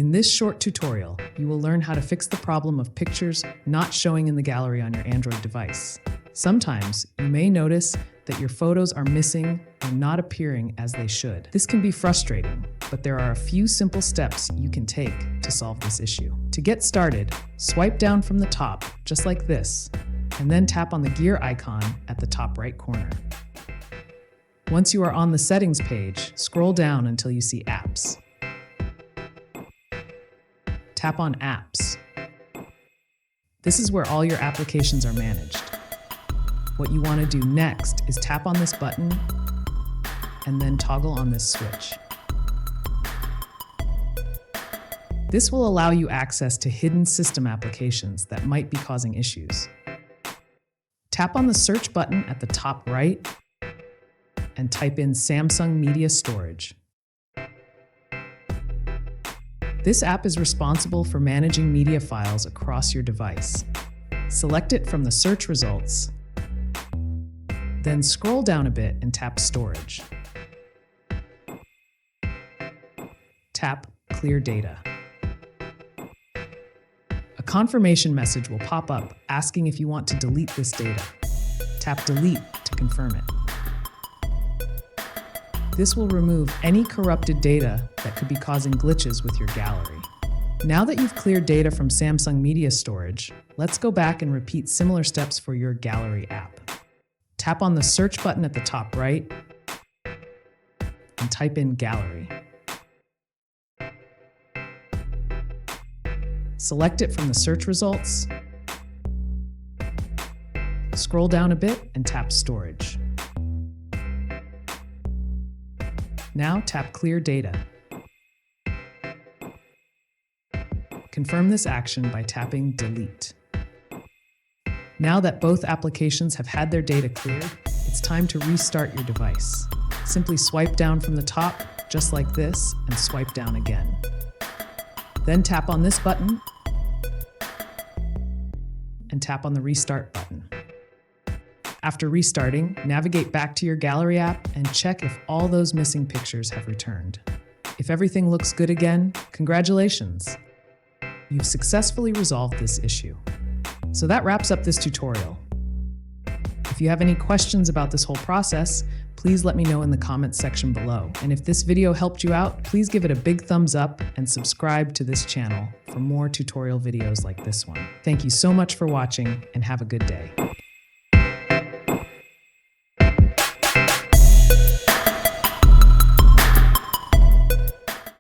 In this short tutorial, you will learn how to fix the problem of pictures not showing in the gallery on your Android device. Sometimes you may notice that your photos are missing or not appearing as they should. This can be frustrating, but there are a few simple steps you can take to solve this issue. To get started, swipe down from the top, just like this, and then tap on the gear icon at the top right corner. Once you are on the settings page, scroll down until you see Apps. Tap on Apps. This is where all your applications are managed. What you want to do next is tap on this button and then toggle on this switch. This will allow you access to hidden system applications that might be causing issues. Tap on the search button at the top right and type in Samsung Media Storage. This app is responsible for managing media files across your device. Select it from the search results, then scroll down a bit and tap Storage. Tap Clear Data. A confirmation message will pop up asking if you want to delete this data. Tap Delete to confirm it. This will remove any corrupted data that could be causing glitches with your gallery. Now that you've cleared data from Samsung Media Storage, let's go back and repeat similar steps for your gallery app. Tap on the search button at the top right and type in Gallery. Select it from the search results, scroll down a bit and tap Storage. Now tap Clear Data. Confirm this action by tapping Delete. Now that both applications have had their data cleared, it's time to restart your device. Simply swipe down from the top, just like this, and swipe down again. Then tap on this button and tap on the Restart button. After restarting, navigate back to your gallery app and check if all those missing pictures have returned. If everything looks good again, congratulations! You've successfully resolved this issue. So that wraps up this tutorial. If you have any questions about this whole process, please let me know in the comments section below. And if this video helped you out, please give it a big thumbs up and subscribe to this channel for more tutorial videos like this one. Thank you so much for watching and have a good day.